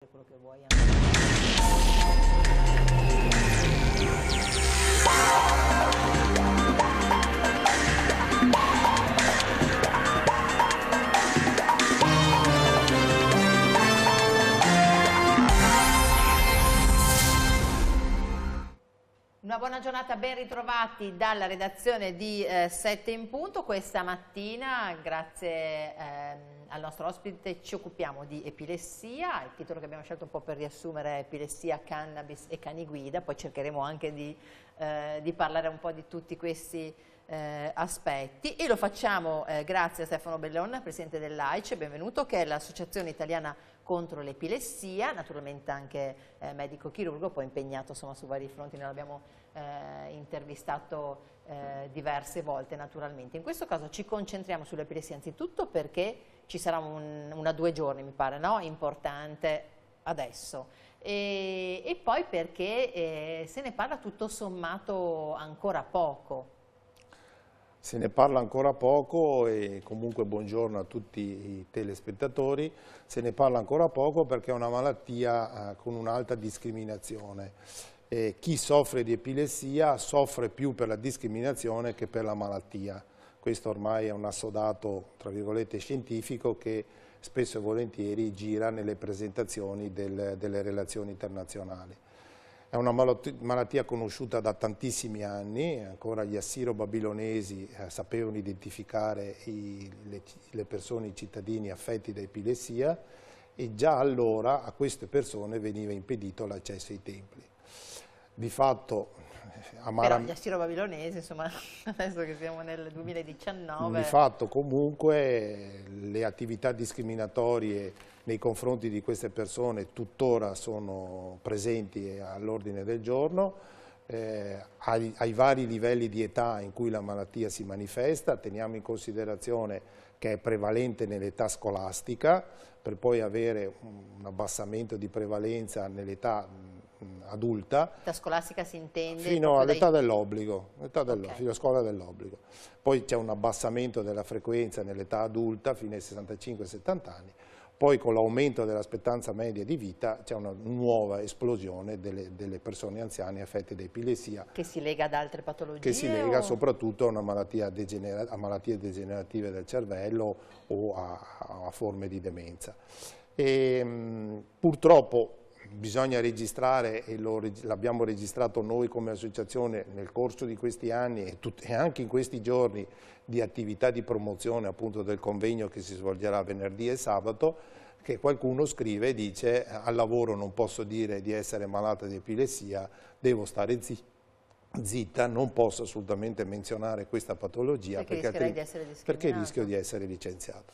quello che vuoi. Una buona giornata, ben ritrovati dalla redazione di 7 in punto. Questa mattina, grazie al nostro ospite, ci occupiamo di epilessia. Il titolo che abbiamo scelto un po' per riassumere è Epilessia, cannabis e cani guida. Poi cercheremo anche di parlare un po' di tutti questi aspetti, e lo facciamo grazie a Stefano Bellon, presidente dell'AICE, benvenuto, che è l'Associazione Italiana contro l'Epilessia, naturalmente anche medico chirurgo, poi impegnato insomma su vari fronti. Noi l'abbiamo intervistato diverse volte naturalmente. In questo caso ci concentriamo sull'epilessia anzitutto perché ci sarà una 2 giorni, mi pare, no? Importante adesso, e poi perché se ne parla tutto sommato ancora poco. Se ne parla ancora poco, e comunque buongiorno a tutti i telespettatori. Se ne parla ancora poco perché è una malattia con un'alta discriminazione. Chi soffre di epilessia soffre più per la discriminazione che per la malattia. Questo ormai è un assodato, tra virgolette, scientifico che spesso e volentieri gira nelle presentazioni delle relazioni internazionali. È una malattia conosciuta da tantissimi anni, ancora gli assiro-babilonesi sapevano identificare le persone, i cittadini affetti da epilessia, e già allora a queste persone veniva impedito l'accesso ai templi. Di fatto, però gli assiro-babilonesi, insomma, adesso che siamo nel 2019... Di fatto comunque le attività discriminatorie nei confronti di queste persone tuttora sono presenti all'ordine del giorno, ai vari livelli di età in cui la malattia si manifesta. Teniamo in considerazione che è prevalente nell'età scolastica, per poi avere un abbassamento di prevalenza nell'età adulta. L'età scolastica si intende? Fino all'età dell'obbligo, Okay. fino alla scuola dell'obbligo. Poi c'è un abbassamento della frequenza nell'età adulta fino ai 65-70 anni. Poi con l'aumento dell'aspettanza media di vita c'è una nuova esplosione delle persone anziane affette da epilessia. Che si lega ad altre patologie? Che si lega soprattutto a una malattie degenerative del cervello o a forme di demenza. Purtroppo bisogna registrare, e l'abbiamo registrato noi come associazione nel corso di questi anni e anche in questi giorni di attività di promozione appunto del convegno che si svolgerà venerdì e sabato, che qualcuno scrive e dice: al lavoro non posso dire di essere malata di epilessia, devo stare zitta, non posso assolutamente menzionare questa patologia perché rischio di essere licenziato.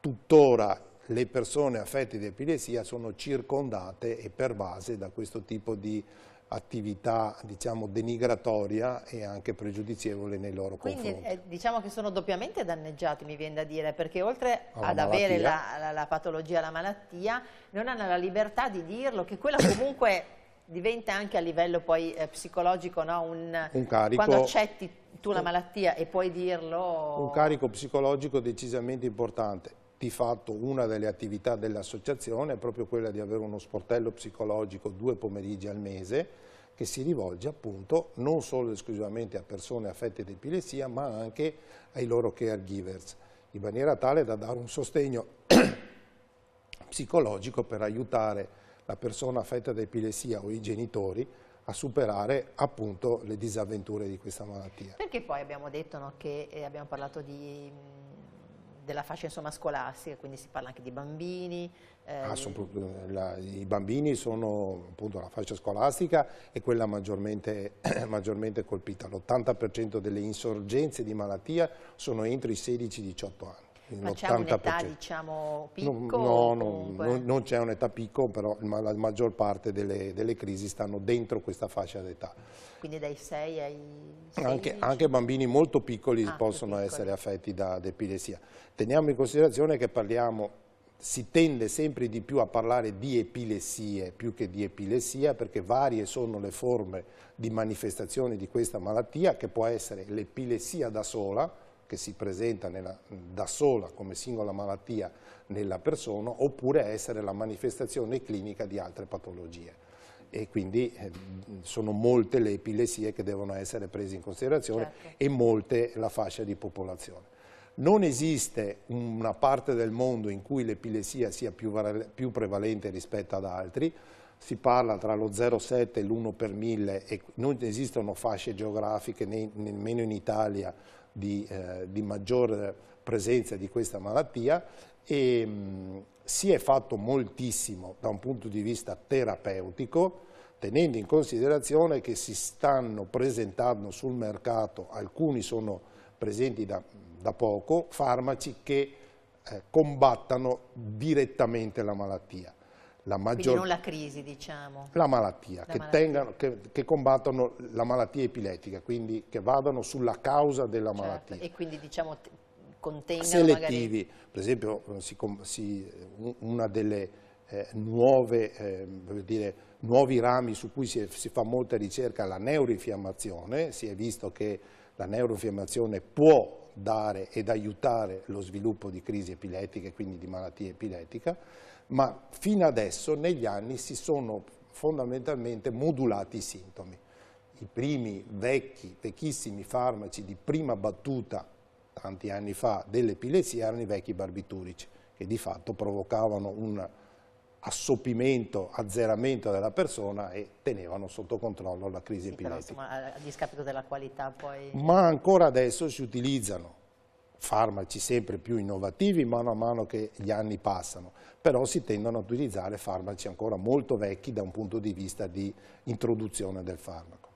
Tuttora le persone affette di epilessia sono circondate e pervase da questo tipo di attività, diciamo, denigratoria e anche pregiudizievole nei loro confronti. Quindi diciamo che sono doppiamente danneggiati, mi viene da dire, perché oltre ad avere la patologia, la malattia, non hanno la libertà di dirlo, che quella comunque diventa anche a livello poi psicologico, no? Un carico, quando accetti tu la malattia e puoi dirlo... Un carico psicologico decisamente importante. Di fatto una delle attività dell'associazione è proprio quella di avere uno sportello psicologico 2 pomeriggi al mese, che si rivolge appunto non solo ed esclusivamente a persone affette da epilessia, ma anche ai loro caregivers, in maniera tale da dare un sostegno psicologico per aiutare la persona affetta da epilessia o i genitori a superare appunto le disavventure di questa malattia. Perché poi abbiamo detto, no, che abbiamo parlato della fascia insomma scolastica, quindi si parla anche di bambini. I bambini sono appunto la fascia scolastica e quella maggiormente colpita. L'80% delle insorgenze di malattia sono entro i 16-18 anni. Ma c'è un'età, diciamo, picco? No, non c'è un'età picco, però la maggior parte delle crisi stanno dentro questa fascia d'età. Quindi dai 6 ai 16? Anche bambini molto piccoli possono essere affetti da epilessia. Teniamo in considerazione che si tende sempre di più a parlare di epilessie più che di epilessia, perché varie sono le forme di manifestazione di questa malattia, che può essere l'epilessia da sola, che si presenta da sola come singola malattia nella persona, oppure essere la manifestazione clinica di altre patologie. E quindi sono molte le epilessie che devono essere prese in considerazione, certo, e molte la fascia di popolazione. Non esiste una parte del mondo in cui l'epilessia sia più prevalente rispetto ad altri. Si parla tra lo 0,7 e l'1 per 1000 e non esistono fasce geografiche, nemmeno in Italia, di maggior presenza di questa malattia, e si è fatto moltissimo da un punto di vista terapeutico, tenendo in considerazione che si stanno presentando sul mercato, alcuni sono presenti da poco, farmaci che combattano direttamente la malattia. Quindi non la crisi, diciamo. La malattia, che combattono la malattia epilettica, quindi che vadano sulla causa della malattia. E quindi diciamo contengano selettivi, magari... per esempio una delle nuovi rami su cui si fa molta ricerca è la neuroinfiammazione. Si è visto che la neuroinfiammazione può dare ed aiutare lo sviluppo di crisi epilettiche, quindi di malattia epilettica, ma fino adesso negli anni si sono fondamentalmente modulati i sintomi. I primi vecchissimi farmaci di prima battuta, tanti anni fa, dell'epilessia erano i vecchi barbiturici, che di fatto provocavano un assopimento, azzeramento della persona e tenevano sotto controllo la crisi epilettica. Però, insomma, a discapito della qualità poi... Ma ancora adesso si utilizzano farmaci sempre più innovativi mano a mano che gli anni passano, però si tendono ad utilizzare farmaci ancora molto vecchi da un punto di vista di introduzione del farmaco.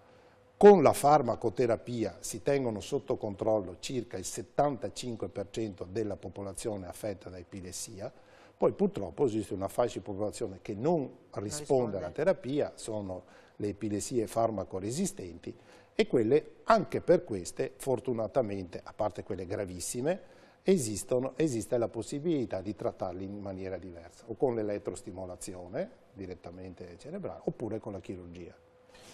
Con la farmacoterapia si tengono sotto controllo circa il 75% della popolazione affetta da epilessia. Poi purtroppo esiste una fascia di popolazione che non risponde alla terapia, sono le epilessie farmacoresistenti, e quelle, anche per queste, fortunatamente, a parte quelle gravissime, esiste la possibilità di trattarli in maniera diversa, o con l'elettrostimolazione direttamente cerebrale, oppure con la chirurgia.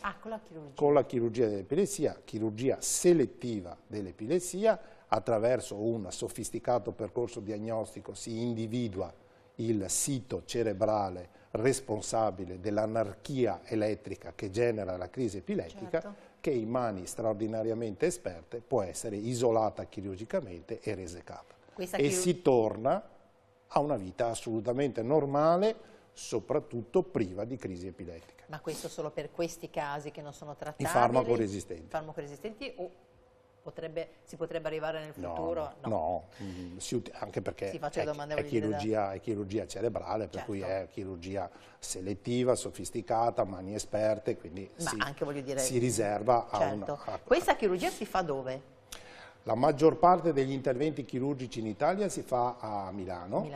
Ah, con la chirurgia. Con la chirurgia dell'epilessia, chirurgia selettiva dell'epilessia, attraverso un sofisticato percorso diagnostico si individua il sito cerebrale responsabile dell'anarchia elettrica che genera la crisi epilettica, certo, che in mani straordinariamente esperte può essere isolata chirurgicamente e resecata. E si torna a una vita assolutamente normale, soprattutto priva di crisi epilettica. Ma questo solo per questi casi che non sono trattabili? I farmacoresistenti. Farmacoresistenti o si potrebbe arrivare nel futuro? No, anche perché è chirurgia cerebrale, per cui è chirurgia selettiva, sofisticata, mani esperte, quindi si riserva a una... Questa chirurgia si fa dove? La maggior parte degli interventi chirurgici in Italia si fa a Milano.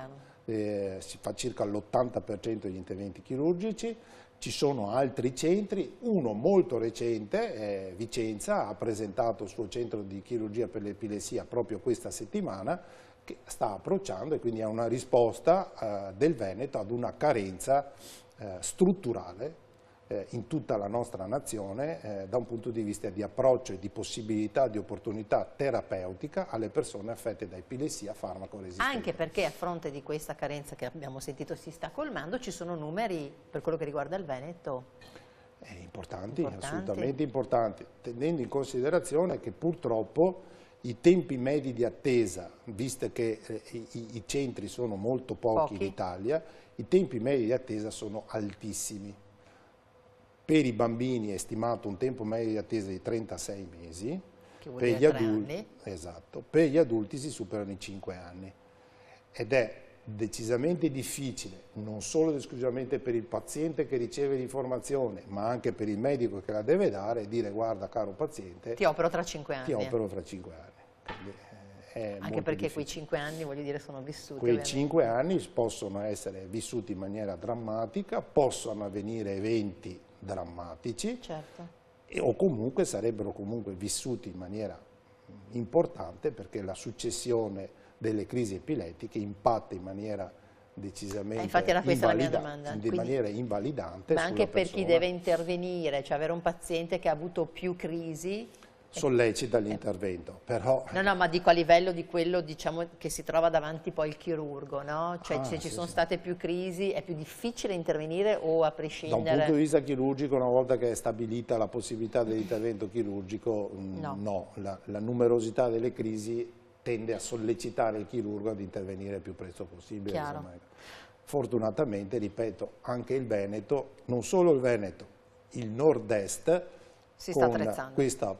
Si fa circa l'80% degli interventi chirurgici. Ci sono altri centri, uno molto recente, Vicenza, ha presentato il suo centro di chirurgia per l'epilessia proprio questa settimana, che sta approcciando, e quindi è una risposta del Veneto ad una carenza strutturale in tutta la nostra nazione da un punto di vista di approccio e di possibilità, di opportunità terapeutica alle persone affette da epilessia farmacoresistente. Anche perché a fronte di questa carenza che abbiamo sentito si sta colmando, ci sono numeri per quello che riguarda il Veneto importanti, assolutamente importanti, tenendo in considerazione che purtroppo i tempi medi di attesa, visto che i centri sono molto pochi in Italia, i tempi medi di attesa sono altissimi. Per i bambini è stimato un tempo medio di attesa di 36 mesi, che vuol dire 3 anni. Esatto, per gli adulti si superano i 5 anni. Ed è decisamente difficile, non solo ed esclusivamente per il paziente che riceve l'informazione, ma anche per il medico che la deve dare, dire: guarda caro paziente, ti opero tra 5 anni. Ti opero fra 5 anni. Quindi, anche perché quei 5 anni, voglio dire, sono vissuti. Quei 5 anni possono essere vissuti in maniera drammatica, possono avvenire eventi drammatici, certo, o comunque sarebbero vissuti in maniera importante, perché la successione delle crisi epilettiche impatta in maniera decisamente infatti era questa la mia domanda. In maniera invalidante. Ma anche per chi deve intervenire, cioè avere un paziente che ha avuto più crisi, sollecita l'intervento, però... No, ma dico a livello di quello, diciamo, che si trova davanti poi il chirurgo, no? Cioè se ci sono state più crisi è più difficile intervenire o a prescindere? Da un punto di vista chirurgico, una volta che è stabilita la possibilità dell'intervento chirurgico, no. La numerosità delle crisi tende a sollecitare il chirurgo ad intervenire il più presto possibile. Fortunatamente, ripeto, anche il Veneto, non solo il Veneto, il nord-est, con questa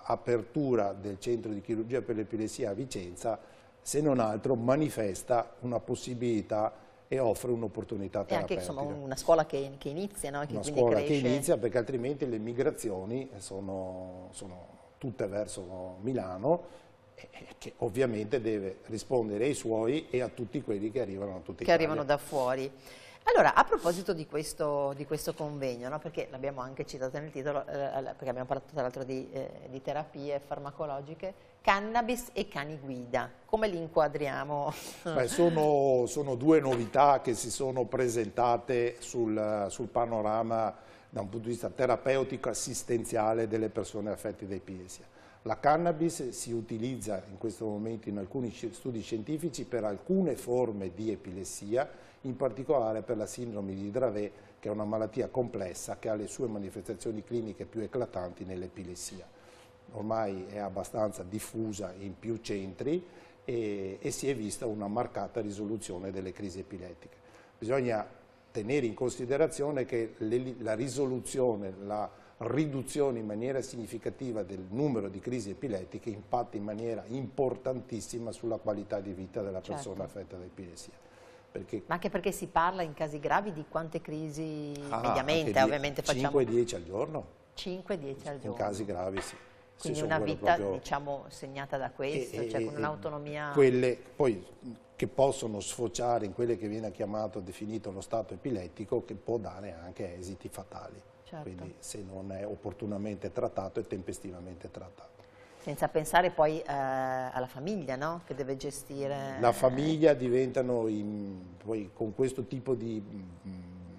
apertura del centro di chirurgia per l'epilessia a Vicenza, se non altro manifesta una possibilità e offre un'opportunità terapeutica. E anche insomma una scuola che inizia, no? Una scuola che inizia, perché altrimenti le migrazioni sono tutte verso Milano, che ovviamente deve rispondere ai suoi e a tutti quelli che arrivano da tutta Italia. Che arrivano da fuori. Allora, a proposito di questo convegno, no? Perché l'abbiamo anche citato nel titolo, perché abbiamo parlato tra l'altro di terapie farmacologiche, cannabis e cani guida, come li inquadriamo? Beh, sono due novità che si sono presentate sul panorama da un punto di vista terapeutico assistenziale delle persone affette da epilessia. La cannabis si utilizza in questo momento in alcuni studi scientifici per alcune forme di epilessia, in particolare per la sindrome di Dravet, che è una malattia complessa che ha le sue manifestazioni cliniche più eclatanti nell'epilessia. Ormai è abbastanza diffusa in più centri e si è vista una marcata risoluzione delle crisi epilettiche. Bisogna tenere in considerazione che la risoluzione, la riduzione in maniera significativa del numero di crisi epilettiche impatta in maniera importantissima sulla qualità di vita della persona affetta da epilessia. Ma anche perché si parla in casi gravi di quante crisi mediamente, ovviamente facciamo... 5-10 al giorno. 5-10 al giorno. In casi gravi, sì. Quindi una vita, diciamo, segnata da questo, cioè con un'autonomia... Quelle poi che possono sfociare in quelle che viene definito lo stato epilettico, che può dare anche esiti fatali. Quindi se non è opportunamente trattato e tempestivamente trattato. Senza pensare poi alla famiglia, no? Che deve gestire... La famiglia diventano, poi con questo tipo di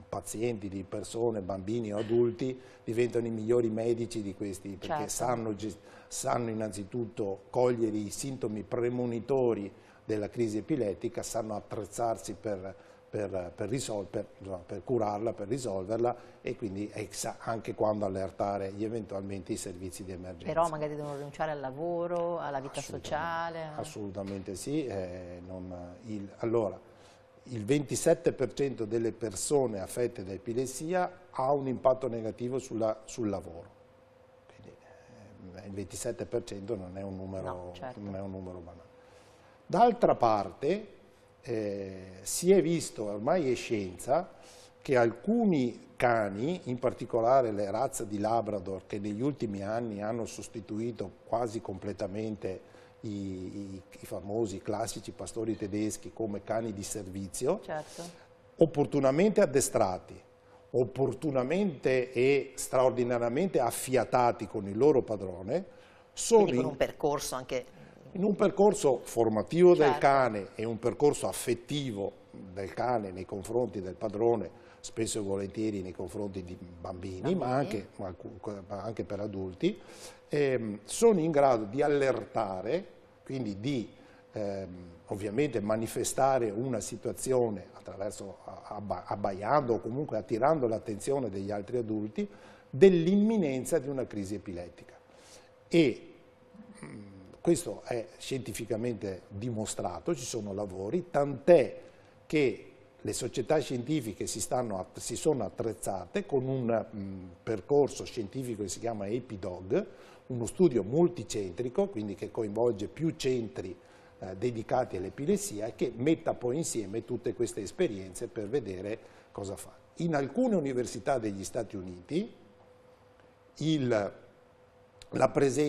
pazienti, di persone, bambini o adulti, diventano i migliori medici di questi, perché sanno innanzitutto cogliere i sintomi premonitori della crisi epilettica, sanno attrezzarsi per curarla, per risolverla, e quindi anche quando allertare eventualmente i servizi di emergenza. Però magari devono rinunciare al lavoro, alla vita sociale? Assolutamente sì. Allora, il 27% delle persone affette da epilessia ha un impatto negativo sul lavoro. Quindi il 27% non è un numero, non è un numero banale. D'altra parte, si è visto, ormai è scienza, che alcuni cani, in particolare le razze di Labrador, che negli ultimi anni hanno sostituito quasi completamente i famosi classici pastori tedeschi come cani di servizio, opportunamente addestrati, opportunamente e straordinariamente affiatati con il loro padrone, sono quindi con un percorso anche... In un percorso formativo del cane e un percorso affettivo del cane nei confronti del padrone, spesso e volentieri nei confronti di bambini, ma anche per adulti, sono in grado di allertare, quindi di ovviamente manifestare una situazione attraverso abbaiando o comunque attirando l'attenzione degli altri adulti dell'imminenza di una crisi epilettica. E questo è scientificamente dimostrato, ci sono lavori, tant'è che le società scientifiche si sono attrezzate con un percorso scientifico che si chiama EpiDog, uno studio multicentrico, quindi che coinvolge più centri dedicati all'epilessia e che metta poi insieme tutte queste esperienze per vedere cosa fa. In alcune università degli Stati Uniti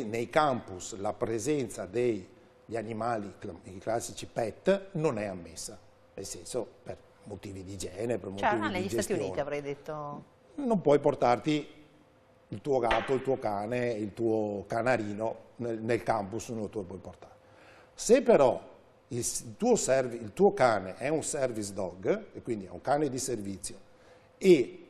nei campus la presenza degli animali, i classici pet, non è ammessa, nel senso per motivi di igiene, per motivi di gestione. Negli Stati Uniti avrei detto... Non puoi portarti il tuo gatto, il tuo cane, il tuo canarino nel campus, non lo puoi portare. Se però il tuo cane è un service dog, e quindi è un cane di servizio, e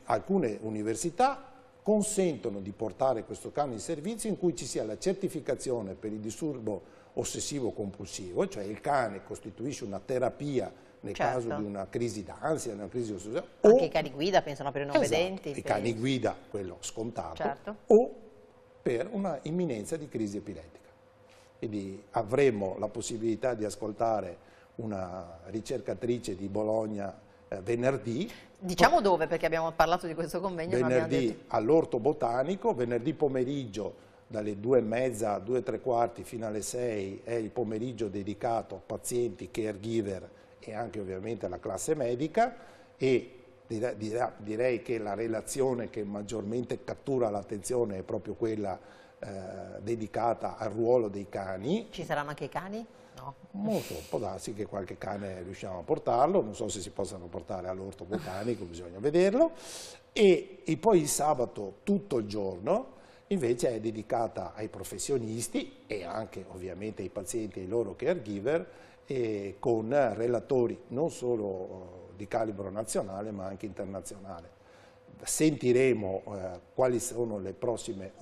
alcune università consentono di portare questo cane in servizio in cui ci sia la certificazione per il disturbo ossessivo compulsivo, cioè il cane costituisce una terapia nel caso di una crisi d'ansia, una crisi ossessiva. Anche i cani guida pensano per i non vedenti. I cani guida, quello scontato, certo. o per una imminenza di crisi epilettica. Quindi avremo la possibilità di ascoltare una ricercatrice di Bologna venerdì. Diciamo dove, perché abbiamo parlato di questo convegno. Venerdì all'Orto Botanico, venerdì pomeriggio dalle 2:30, 2:15 fino alle 6 è il pomeriggio dedicato a pazienti, caregiver e anche ovviamente alla classe medica, e direi che la relazione che maggiormente cattura l'attenzione è proprio quella dedicata al ruolo dei cani. Ci saranno anche i cani? No. Molto, può darsi che qualche cane riusciamo a portarlo, non so se si possano portare all'Orto Botanico, bisogna vederlo, e poi il sabato tutto il giorno invece è dedicata ai professionisti e anche ovviamente ai pazienti e ai loro caregiver, e con relatori non solo di calibro nazionale ma anche internazionale. Sentiremo quali sono le prossime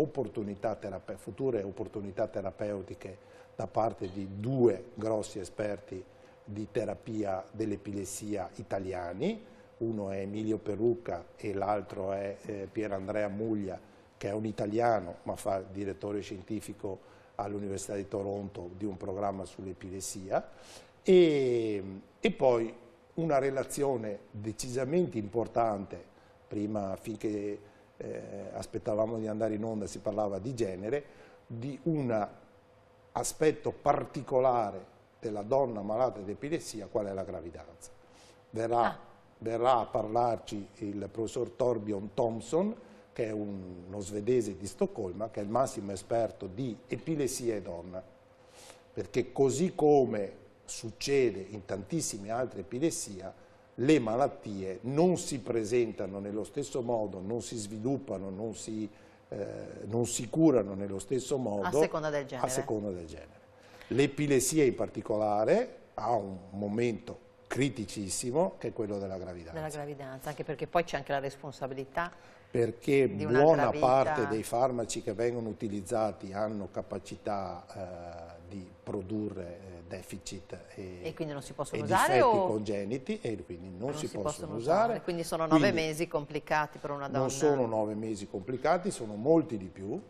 future opportunità terapeutiche da parte di 2 grossi esperti di terapia dell'epilessia italiani, uno è Emilio Perucca e l'altro è Pier Andrea Muglia, che è un italiano ma fa il direttore scientifico all'Università di Toronto di un programma sull'epilessia, e poi una relazione decisamente importante. Prima, finché aspettavamo di andare in onda, si parlava di genere, di un aspetto particolare della donna malata di epilessia, qual è la gravidanza. Verrà a parlarci il professor Torbjörn Thompson, che è uno svedese di Stoccolma, che è il massimo esperto di epilessia e donna, perché così come succede in tantissime altre epilessie, le malattie non si presentano nello stesso modo, non si sviluppano, non si curano nello stesso modo a seconda del genere. L'epilessia in particolare ha un momento criticissimo che è quello della gravidanza. Anche perché poi c'è anche la responsabilità. Perché buona parte dei farmaci che vengono utilizzati hanno capacità di produrre deficit e quindi non si possono usare, difetti congeniti, e quindi non si possono usare. Quindi sono 9 mesi complicati per una donna. Non sono 9 mesi complicati, sono molti di più,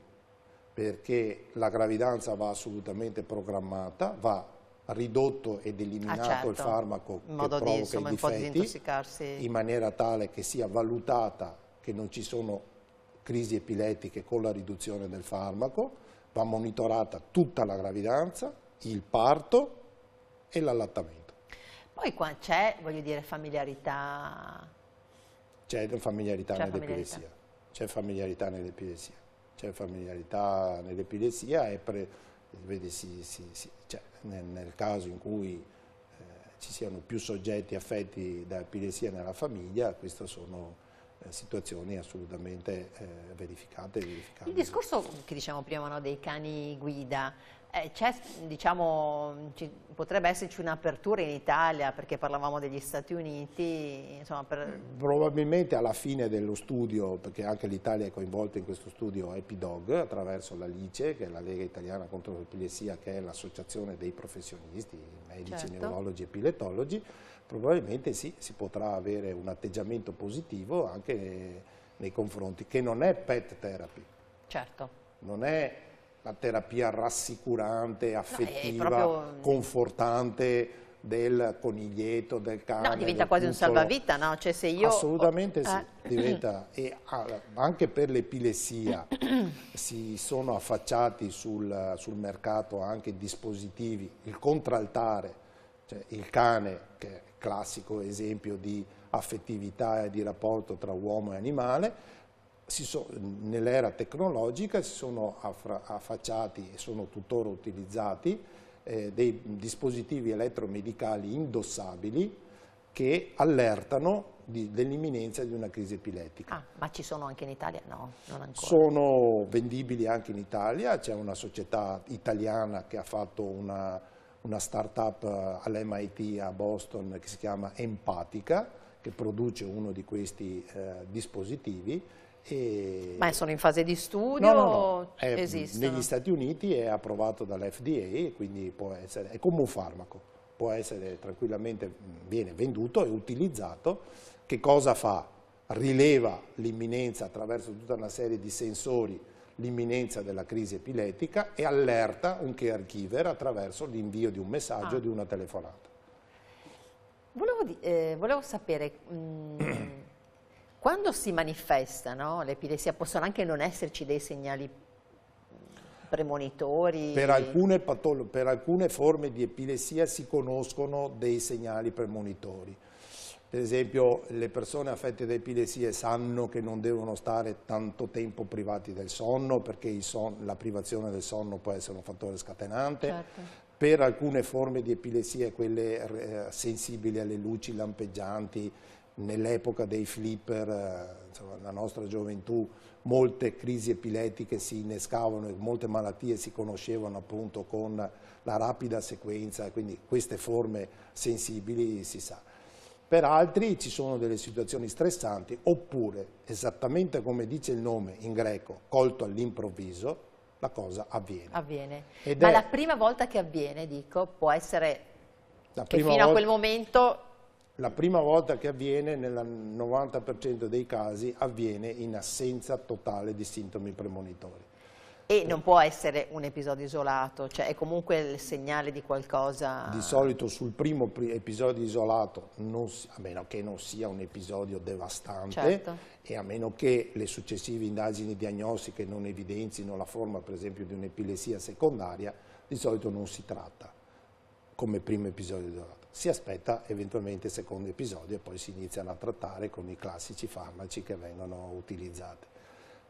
perché la gravidanza va assolutamente programmata, va ridotto ed eliminato il farmaco che provoca i difetti, in maniera tale che sia valutata che non ci sono crisi epilettiche con la riduzione del farmaco, va monitorata tutta la gravidanza, il parto e l'allattamento. Poi qua c'è, voglio dire, familiarità? C'è familiarità nell'epilessia. C'è familiarità nell'epilessia. C'è familiarità nell'epilessia e cioè, nel caso in cui ci siano più soggetti affetti da epilessia nella famiglia, queste sono situazioni assolutamente verificate. Il discorso che diciamo prima, no, dei cani guida, diciamo, potrebbe esserci un'apertura in Italia, perché parlavamo degli Stati Uniti, insomma, probabilmente alla fine dello studio, perché anche l'Italia è coinvolta in questo studio EpiDog attraverso la LICE, che è la Lega Italiana contro l'Epilessia, che è l'associazione dei professionisti, medici, neurologi e epiletologi. Probabilmente sì, si potrà avere un atteggiamento positivo anche nei confronti, che non è pet therapy. Certo. Non è la terapia rassicurante, affettiva, confortante del coniglietto, del cane. No, diventa quasi un salvavita, no? Cioè, se io... Assolutamente sì, diventa, e anche per l'epilessia si sono affacciati sul mercato anche dispositivi, il contraltare, cioè il cane, che è classico esempio di affettività e di rapporto tra uomo e animale. Nell'era tecnologica si sono affacciati e sono tuttora utilizzati dei dispositivi elettromedicali indossabili che allertano dell'imminenza di una crisi epilettica. Ah, ma ci sono anche in Italia? No, non ancora. Sono vendibili anche in Italia, c'è una società italiana che ha fatto una start-up all'MIT a Boston che si chiama Empatica, che produce uno di questi dispositivi. Ma sono in fase di studio o esistono? Negli Stati Uniti è approvato dall'FDA, quindi può essere, è come un farmaco, può essere tranquillamente, viene venduto e utilizzato. Che cosa fa? Rileva l'imminenza attraverso tutta una serie di sensori, l'imminenza della crisi epilettica, e allerta un caregiver attraverso l'invio di un messaggio, di una telefonata. Volevo sapere, quando si manifesta, no, l'epilessia, possono anche non esserci dei segnali premonitori? Per alcune forme di epilessia si conoscono dei segnali premonitori. Per esempio, le persone affette da epilessia sanno che non devono stare tanto tempo privati del sonno, perché la privazione del sonno può essere un fattore scatenante. Certo. Per alcune forme di epilessia, quelle sensibili alle luci lampeggianti, nell'epoca dei flipper, insomma, nella nostra gioventù, molte crisi epiletiche si innescavano e molte malattie si conoscevano appunto con la rapida sequenza, quindi queste forme sensibili si sa. Per altri ci sono delle situazioni stressanti, oppure, esattamente come dice il nome in greco, colto all'improvviso, la cosa avviene. Ma la prima volta che avviene, dico, può essere che fino a quel momento... La prima volta che avviene, nel 90% dei casi, avviene in assenza totale di sintomi premonitori. E non può essere un episodio isolato, cioè è comunque il segnale di qualcosa... Di solito sul primo episodio isolato, a meno che non sia un episodio devastante, certo, e a meno che le successive indagini diagnostiche non evidenzino la forma, per esempio, di un'epilessia secondaria, di solito non si tratta come primo episodio isolato. Si aspetta eventualmente il secondo episodio e poi si iniziano a trattare con i classici farmaci che vengono utilizzati.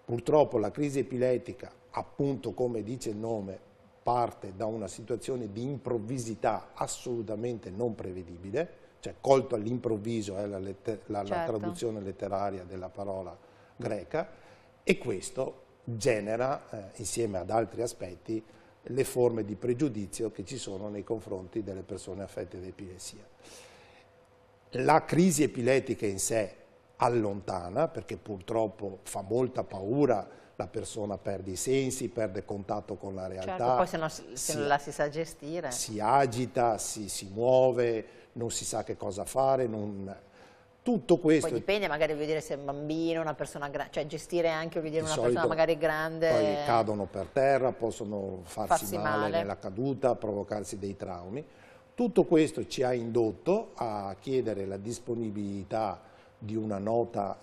Purtroppo la crisi epilettica, appunto come dice il nome, parte da una situazione di improvvisità assolutamente non prevedibile, cioè colto all'improvviso è la traduzione letteraria della parola greca, e questo genera, insieme ad altri aspetti, le forme di pregiudizio che ci sono nei confronti delle persone affette da epilessia. La crisi epilettica in sé allontana, perché purtroppo fa molta paura, la persona perde i sensi, perde contatto con la realtà. Certo, poi se non la si sa gestire. Si agita, si muove, non si sa che cosa fare, tutto questo... Poi dipende, magari voglio dire se è un bambino, una persona grande, cioè gestire anche voglio dire una persona magari grande. Poi cadono per terra, possono farsi male nella caduta, provocarsi dei traumi. Tutto questo ci ha indotto a chiedere la disponibilità di una nota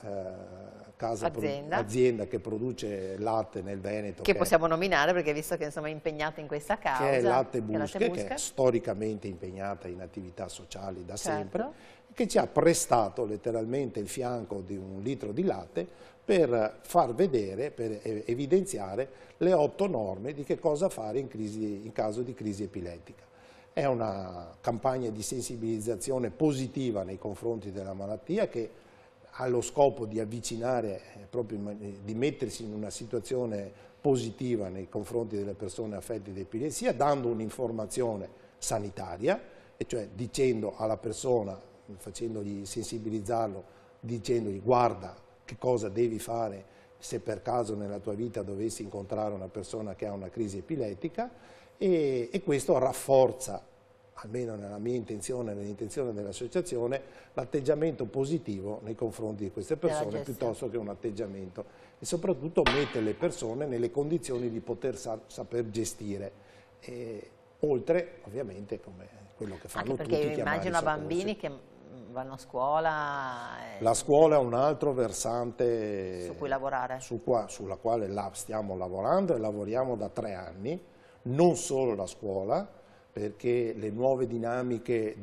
azienda che produce latte nel Veneto. Che possiamo nominare perché visto che insomma è impegnata in questa causa. Che è Latte Busche, che è storicamente impegnata in attività sociali da sempre, che ci ha prestato letteralmente il fianco di un litro di latte per far vedere, per evidenziare le 8 norme di che cosa fare in caso di crisi epilettica. È una campagna di sensibilizzazione positiva nei confronti della malattia che ha lo scopo di avvicinare, proprio di mettersi in una situazione positiva nei confronti delle persone affette da epilessia, dando un'informazione sanitaria, e cioè dicendo alla persona, facendogli sensibilizzarlo, dicendogli guarda che cosa devi fare se per caso nella tua vita dovessi incontrare una persona che ha una crisi epilettica, e questo rafforza, almeno nella mia intenzione e nell'intenzione dell'associazione, l'atteggiamento positivo nei confronti di queste persone piuttosto che un atteggiamento, e soprattutto mette le persone nelle condizioni di poter saper gestire, oltre ovviamente come quello che fanno tutti, perché immagino a bambini che vanno a scuola. La scuola è un altro versante su cui lavorare, sulla quale stiamo lavorando e lavoriamo da 3 anni, non solo la scuola, perché le nuove dinamiche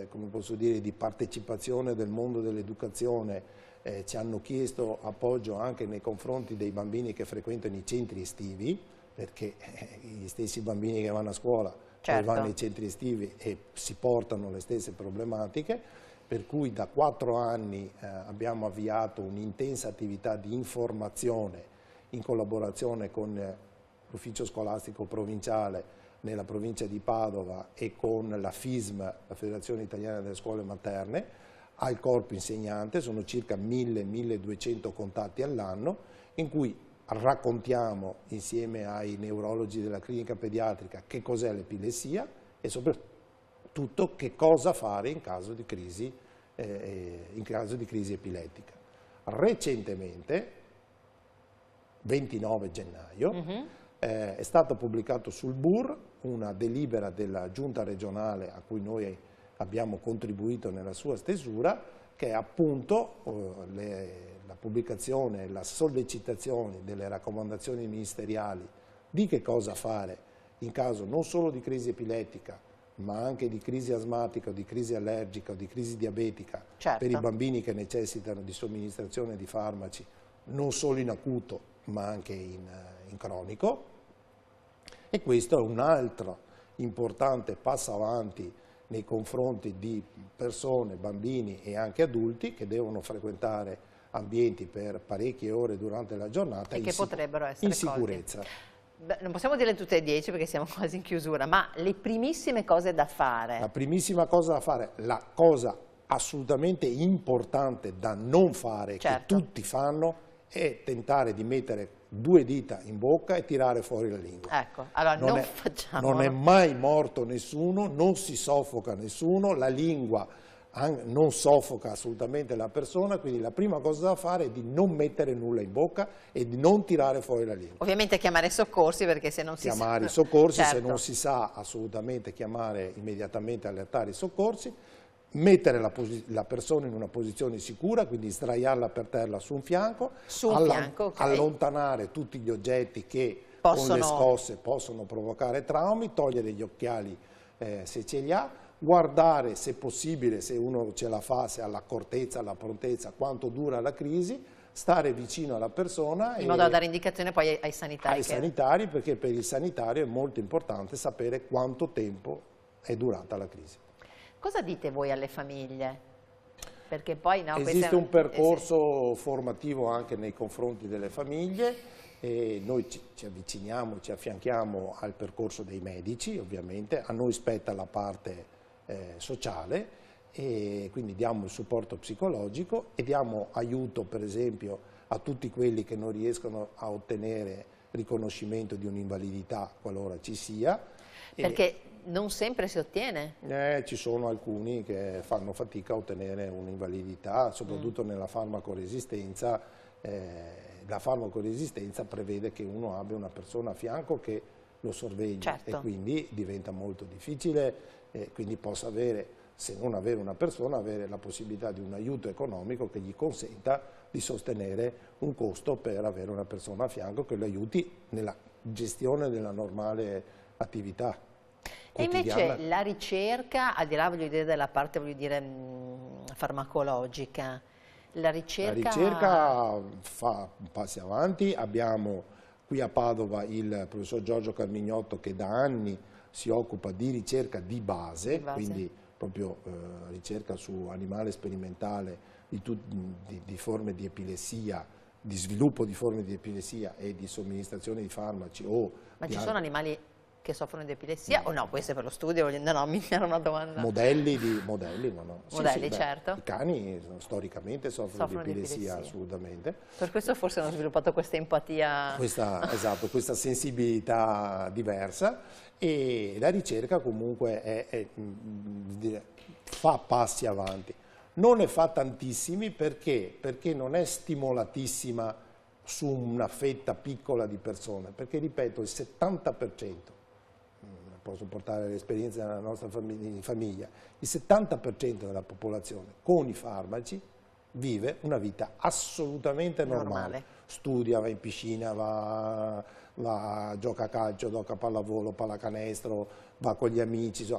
come posso dire, di partecipazione del mondo dell'educazione ci hanno chiesto appoggio anche nei confronti dei bambini che frequentano i centri estivi, perché gli stessi bambini che vanno a scuola poi vanno nei centri estivi e si portano le stesse problematiche, per cui da 4 anni abbiamo avviato un'intensa attività di informazione in collaborazione con l'ufficio scolastico provinciale nella provincia di Padova e con la FISM, la Federazione Italiana delle Scuole Materne, al corpo insegnante, sono circa 1000-1200 contatti all'anno, in cui raccontiamo insieme ai neurologi della clinica pediatrica che cos'è l'epilessia e soprattutto che cosa fare in caso di crisi epilettica. Recentemente, 29 gennaio, è stato pubblicato sul BUR una delibera della giunta regionale a cui noi abbiamo contribuito nella sua stesura, che è appunto la pubblicazione, la sollecitazione delle raccomandazioni ministeriali di che cosa fare in caso non solo di crisi epilettica, ma anche di crisi asmatica o di crisi allergica o di crisi diabetica, certo, per i bambini che necessitano di somministrazione di farmaci non solo in acuto ma anche in cronico. E questo è un altro importante passo avanti nei confronti di persone, bambini e anche adulti che devono frequentare ambienti per parecchie ore durante la giornata e che potrebbero essere in sicurezza. Beh, non possiamo dire tutte e 10 perché siamo quasi in chiusura, ma le primissime cose da fare. La primissima cosa da fare, la cosa assolutamente importante da non fare, certo, che tutti fanno, è tentare di mettere 2 dita in bocca e tirare fuori la lingua. Ecco, allora non facciamo. Non è mai morto nessuno, non si soffoca nessuno, la lingua non soffoca assolutamente la persona, quindi la prima cosa da fare è di non mettere nulla in bocca e di non tirare fuori la lingua. Ovviamente chiamare i soccorsi, perché se non si chiamare i soccorsi, certo, se non si sa assolutamente chiamare immediatamente, allertare i soccorsi, mettere la persona in una posizione sicura, quindi sdraiarla per terra su un fianco, okay, allontanare tutti gli oggetti che con le scosse possono provocare traumi, togliere gli occhiali se ce li ha, guardare se possibile, se uno ce la fa, se ha l'accortezza, la prontezza, quanto dura la crisi, stare vicino alla persona. In modo da dare indicazione poi ai sanitari. Ai sanitari, perché per il sanitario è molto importante sapere quanto tempo è durata la crisi. Cosa dite voi alle famiglie? Perché poi esiste un percorso formativo anche nei confronti delle famiglie e noi ci avviciniamo, ci affianchiamo al percorso dei medici, ovviamente, a noi spetta la parte sociale e quindi diamo il supporto psicologico e diamo aiuto per esempio a tutti quelli che non riescono a ottenere riconoscimento di un'invalidità qualora ci sia. Perché non sempre si ottiene? Ci sono alcuni che fanno fatica a ottenere un'invalidità, soprattutto nella farmacoresistenza. La farmacoresistenza prevede che uno abbia una persona a fianco che lo sorvegli, certo, e quindi diventa molto difficile, quindi possa avere, se non avere una persona, avere la possibilità di un aiuto economico che gli consenta di sostenere un costo per avere una persona a fianco che lo aiuti nella gestione della normale attività. E invece la ricerca, al di là della parte farmacologica, la ricerca fa passi avanti. Abbiamo qui a Padova il professor Giorgio Carmignotto che da anni si occupa di ricerca di base. Quindi proprio ricerca su animale sperimentale di forme di epilessia, di sviluppo di forme di epilessia e di somministrazione di farmaci. Ma ci sono animali che soffrono di epilessia o no? Questo è per lo studio? No, mi era una domanda. Modelli, no. Modelli, certo. I cani storicamente soffrono di epilessia, assolutamente. Per questo forse hanno sviluppato questa empatia. Esatto, questa sensibilità diversa, e la ricerca comunque fa passi avanti. Non ne fa tantissimi perché non è stimolatissima su una fetta piccola di persone, perché ripeto, il 70%, posso portare l'esperienza della nostra famiglia, il 70% della popolazione con i farmaci vive una vita assolutamente normale. Studia, va in piscina, gioca a calcio, gioca a pallavolo, pallacanestro, va con gli amici,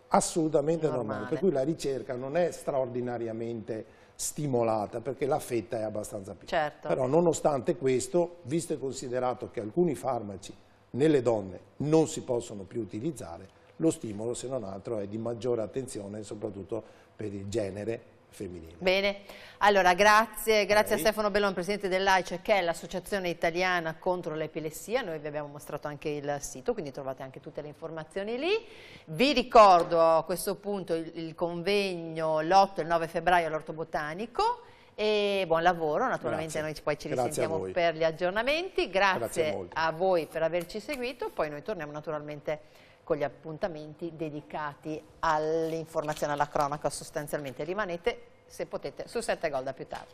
assolutamente normale. Per cui la ricerca non è straordinariamente stimolata perché la fetta è abbastanza piccola. Certo. Però nonostante questo, visto e considerato che alcuni farmaci nelle donne non si possono più utilizzare, lo stimolo se non altro è di maggiore attenzione soprattutto per il genere femminile. Bene, allora grazie a Stefano Bellon, presidente dell'AICE, che è l'Associazione Italiana contro l'Epilessia. Noi vi abbiamo mostrato anche il sito, quindi trovate anche tutte le informazioni lì. Vi ricordo a questo punto il convegno l'8 e il 9 febbraio all'Orto Botanico. E buon lavoro, naturalmente noi poi ci risentiamo per gli aggiornamenti. Grazie a voi per averci seguito, poi noi torniamo naturalmente con gli appuntamenti dedicati all'informazione, alla cronaca sostanzialmente. Rimanete, se potete, su 7 Gol da più tardi.